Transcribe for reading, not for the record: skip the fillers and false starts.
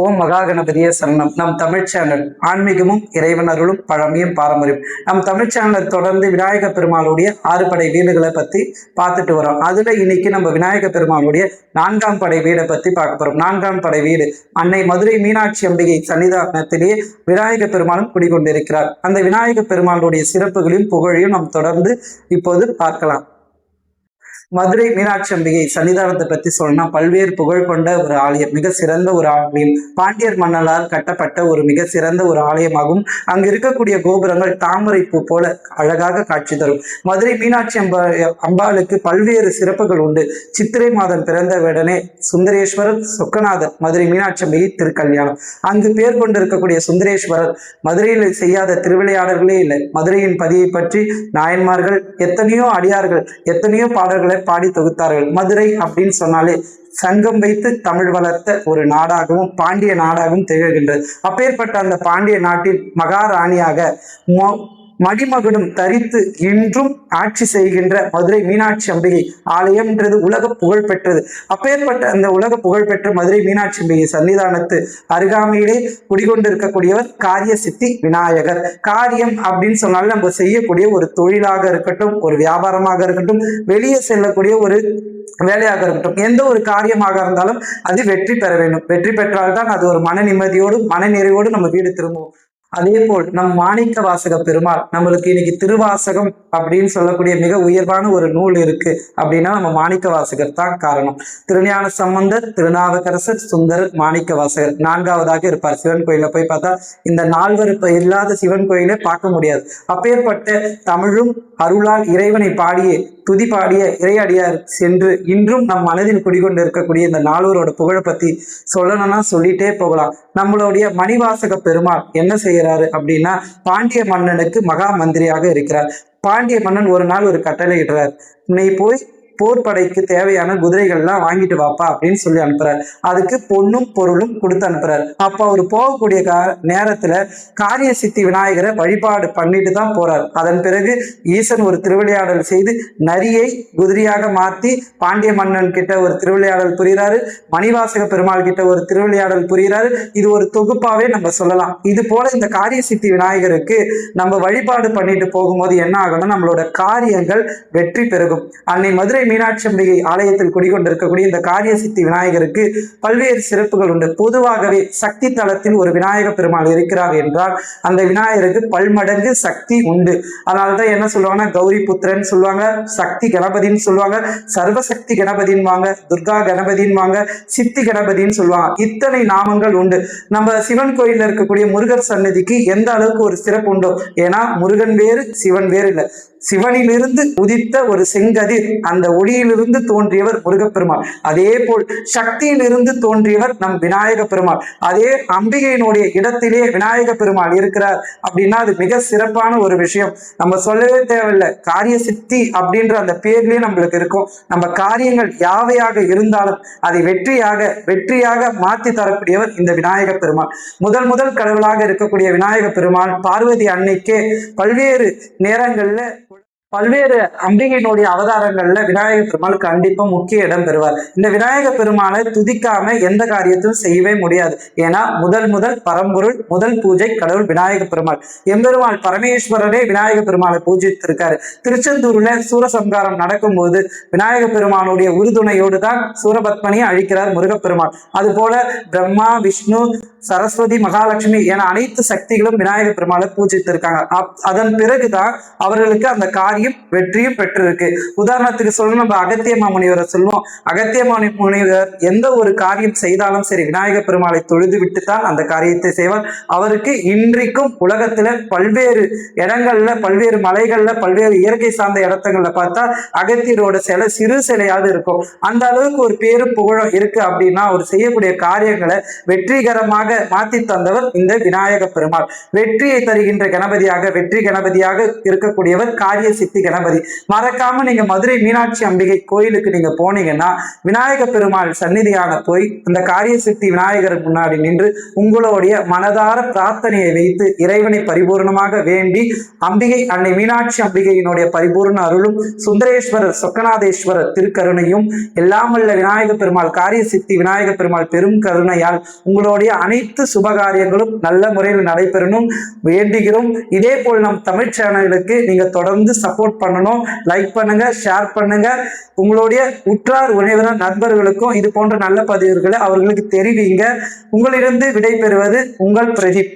ஓம் மகா கணபதியே சரணம். நம் தமிழ் சேனல் ஆன்மீகமும் இறைவன் அருளும் பழமையும் பாரம்பரியம். நம் தமிழ் சேனல் தொடர்ந்து விநாயக பெருமாளுடைய 6 படை வீடுகளை பத்தி பார்த்துட்டு வரோம். அதுல இன்னைக்கு நம்ம விநாயக பெருமாளுடைய 4ஆம் படை வீடை பத்தி பார்க்க போறோம். 4ஆம் படை வீடு அன்னை மதுரை மீனாட்சி அம்பிகை சன்னிதானத்திலேயே விநாயக பெருமாளும் குடிகொண்டிருக்கிறார். அந்த விநாயக பெருமாளுடைய சிறப்புகளையும் புகழையும் நாம் தொடர்ந்து இப்போது பார்க்கலாம். மதுரை மீனாட்சி அம்பிகை சன்னிதானத்தை பத்தி சொல்லணும்னா பல்வேறு புகழ் கொண்ட ஒரு ஆலயம், மிக சிறந்த ஒரு ஆலயம், பாண்டியர் மன்னலால் கட்டப்பட்ட ஒரு மிக சிறந்த ஒரு ஆலயமாகும். அங்கு இருக்கக்கூடிய கோபுரங்கள் தாமரை பூ போல அழகாக காட்சி தரும். மதுரை மீனாட்சி அம்பாளுக்கு பல்வேறு சிறப்புகள் உண்டு. சித்திரை மாதம் பிறந்த உடனே சுந்தரேஸ்வரர் சொக்கநாதர் மதுரை மீனாட்சி அம்பிகை திருக்கல்யாணம். அங்கு பேர் கொண்டிருக்கக்கூடிய சுந்தரேஸ்வரர் மதுரையில் செய்யாத திருவிளையாடல்களே இல்லை. மதுரையின் பதியை பற்றி நாயன்மார்கள் எத்தனையோ அடியார்கள் எத்தனையோ பாடல்களை பாடி தொகுத்தார்கள். மதுரை அப்படின்னு சொன்னாலே சங்கம் வைத்து தமிழ் வளர்த்த ஒரு நாடாகவும் பாண்டிய நாடாகவும் திகழ்கின்றது. அப்பேற்பட்ட அந்த பாண்டிய நாட்டின் மகாராணியாக மடிமகுடம் தரித்து இன்றும் ஆட்சி செய்கின்ற மதுரை மீனாட்சி அம்பிகை ஆலயம்ன்றது உலக புகழ் பெற்றது. அப்பேற்பட்ட அந்த உலக புகழ் பெற்ற மதுரை மீனாட்சி அம்பிகை சன்னிதானத்து அருகாமையிலே குடிகொண்டிருக்கக்கூடியவர் காரிய சித்தி விநாயகர். காரியம் அப்படின்னு சொன்னாலும் நம்ம செய்யக்கூடிய ஒரு தொழிலாக இருக்கட்டும், ஒரு வியாபாரமாக இருக்கட்டும், வெளியே செல்லக்கூடிய ஒரு வேலையாக இருக்கட்டும், எந்த ஒரு காரியமாக இருந்தாலும் அது வெற்றி பெற வேண்டும். வெற்றி பெற்றால்தான் அது ஒரு மன நிம்மதியோடு மன நிறைவோடு நம்ம வீடு திரும்புவோம். அதே போல் நம் மாணிக்க வாசக பெருமாள் நம்மளுக்கு இன்னைக்கு திருவாசகம் அப்படின்னு சொல்லக்கூடிய மிக உயர்வான ஒரு நூல் இருக்கு அப்படின்னா நம்ம மாணிக்க வாசகர் தான் காரணம். திருஞான சம்பந்தர், திருநாவுக்கரசர், சுந்தரர், மாணிக்க வாசகர் 4ஆவதாக இருப்பார். சிவன் கோயில போய் பார்த்தா இந்த 4 இல்லாத சிவன் கோயிலே பார்க்க முடியாது. அப்பேற்பட்ட தமிழும் அருளால் இறைவனை பாடியே துதி பாடிய இறையடியார் சென்று இன்றும் நம் மனதில் குடிகொண்டு இருக்கக்கூடிய இந்த 4 புகழை பத்தி சொல்லணும்னா சொல்லிட்டே போகலாம். நம்மளுடைய மணிவாசக பெருமாள் என்ன செய்யறாரு அப்படின்னா பாண்டிய மன்னனுக்கு மகா மந்திரியாக இருக்கிறார். பாண்டிய மன்னன் ஒரு நாள் ஒரு கட்டளை இடுறார். நீ போய் போர் படைக்கு தேவையான குதிரைகள்லாம் வாங்கிட்டு வாப்பா அப்படின்னு சொல்லி அனுப்புறாரு. அதுக்கு பொண்ணும் பொருளும் கொடுத்து அனுப்புறாரு. அப்ப அவர் போகக்கூடிய நேரத்துல காரிய சித்தி விநாயகரை வழிபாடு பண்ணிட்டு தான் போறார். அதன் பிறகு ஈசன் ஒரு திருவிளையாடல் செய்து நரியை குதிரையாக மாற்றி பாண்டிய மன்னன் கிட்ட ஒரு திருவிளையாடல் புரிகிறாரு, மணிவாசக பெருமாள் கிட்ட ஒரு திருவிளையாடல் புரிகிறாரு. இது ஒரு தொகுப்பாவே நம்ம சொல்லலாம். இது போல இந்த காரிய சித்தி விநாயகருக்கு நம்ம வழிபாடு பண்ணிட்டு போகும்போது என்ன ஆகணும், நம்மளோட காரியங்கள் வெற்றி பெருகும். அன்னை மதுரை மீனாட்சி அம்பிகை ஆலயத்தில் குடிகொண்டிருக்கக்கூடிய இந்த காரிய சித்தி விநாயகருக்கு பல்வேறு சிறப்புகள் உண்டு. பொதுவாகவே சக்தி தலத்தில் ஒரு விநாயக பெருமாள் இருக்கிறார் என்றால் அந்த விநாயகருக்கு பல்மடங்கு சக்தி உண்டு. அதனால்தான் என்ன சொல்லுவாங்கன்னா கௌரி புத்திரன் சொல்லுவாங்க, சக்தி கணபதினு சொல்லுவாங்க, சர்வசக்தி கணபதின்னு வாங்க, துர்கா கணபதின்னு வாங்க, சித்தி கணபதினு சொல்லுவாங்க. இத்தனை நாமங்கள் உண்டு. நம்ம சிவன் கோயிலில் இருக்கக்கூடிய முருகர் சன்னதிக்கு எந்த அளவுக்கு ஒரு சிறப்பு உண்டோ, ஏன்னா முருகன் வேறு சிவன் வேறு இல்லை. சிவனிலிருந்து உதித்த ஒரு செங்கதிர், அந்த ஒளியிலிருந்து தோன்றியவர் முருகப்பெருமாள். அதே போல் சக்தியிலிருந்து தோன்றியவர் நம் விநாயக பெருமாள். அதே அம்பிகையினுடைய இடத்திலே விநாயக பெருமாள் இருக்கிறார் அப்படின்னா அது மிக சிறப்பான ஒரு விஷயம். நம்ம சொல்லவே தேவையில்லை, காரிய சித்தி அப்படின்ற அந்த பேர்லயே நம்மளுக்கு இருக்கும். நம்ம காரியங்கள் யாவையாக இருந்தாலும் அதை வெற்றியாக மாற்றி தரக்கூடியவர் இந்த விநாயக பெருமாள். முதல் கடவுளாக இருக்கக்கூடிய விநாயக பெருமாள் பார்வதி அன்னைக்கே பல்வேறு நேரங்கள்ல பல்வேறு அம்பிகையினுடைய அவதாரங்கள்ல விநாயக பெருமாள் கண்டிப்பா முக்கிய இடம் பெறுவார். இந்த விநாயக பெருமாளை துதிக்காம எந்த காரியத்தையும் செய்யவே முடியாது. ஏன்னா முதல் பரம்பொருள், முதல் பூஜை கடவுள் விநாயக பெருமாள். எம்பெருமாள் பரமேஸ்வரரே விநாயக பெருமாளை பூஜித்திருக்காரு. திருச்செந்தூர்ல சூரசம்காரம் நடக்கும்போது விநாயக பெருமானுடைய உறுதுணையோடு தான் சூரபத்மனியை அழிக்கிறார் முருகப்பெருமாள். அது போல பிரம்மா, விஷ்ணு, சரஸ்வதி, மகாலட்சுமி என அனைத்து சக்திகளும் விநாயக பெருமாளை பூஜித்திருக்காங்க. அதன் பிறகுதான் அவர்களுக்கு அந்த காரியம் வெற்றியும் பெற்றிருக்கு. உதாரணத்துக்கு சொல்லணும், நம்ம அகத்திய மாமுனிவரை சொல்லுவோம். அகத்திய முனிவர் எந்த ஒரு காரியம் செய்தாலும் சரி விநாயக பெருமாளை தொழுது விட்டுத்தான் அந்த காரியத்தை செய்வார். அவருக்கு இன்றைக்கும் உலகத்துல பல்வேறு இடங்கள்ல, பல்வேறு மலைகள்ல, பல்வேறு இயற்கை சார்ந்த இடத்துங்கள்ல பார்த்தா அகத்தியரோட சிலை சிறு சிலையாவது இருக்கும். அந்த அளவுக்கு ஒரு பேரும் புகழும் இருக்கு அப்படின்னா அவர் செய்யக்கூடிய காரியங்களை வெற்றிகரமாக மாற்றி தந்தவர் இந்த விநாயக பெருமாள். வெற்றியை தருகின்ற கணபதியாக, வெற்றி கணபதியாக இருக்கக்கூடியவர் காரிய சித்தி சித்தி கணபதி. மறக்காம நீங்க மதுரை மீனாட்சி அம்பிகை கோயிலுக்கு நீங்க போனீங்கன்னா விநாயக பெருமாள் சந்நிதியான போய் அந்த காரிய சித்தி விநாயகர் முன்னாடி நின்று உங்களுடைய மனதார பிரார்த்தனையை வைத்து இறைவனை பரிபூர்ணமாக வேண்டி அம்பிகை அன்னை மீனாட்சி அம்பிகையினுடைய பரிபூர்ண அருளும் சுந்தரேஸ்வரர் சொக்கநாதேஸ்வரர் திருக்கருணையும் எல்லாம் வல்ல விநாயக பெருமாள் காரிய சித்தி விநாயக பெருமாள் பெரும் கருணையால் உங்களுடைய அனைத்து சுபகாரியங்களும் நல்ல முறையில் நடைபெறணும் வேண்டுகிறோம். இதே போல் நம் தமிழ் சேனலுக்கு நீங்க தொடர்ந்து சப்போர்ட் பண்ணணும். லைக் பண்ணுங்க, ஷேர் பண்ணுங்க. உங்களுடைய உற்றார் உறவினர் நண்பர்களுக்கும் இது போன்ற நல்ல பதிவுகளை அவர்களுக்கு தெரிவிங்க. உங்களிடம் விடை பெறுவது உங்கள் பிரதீப்.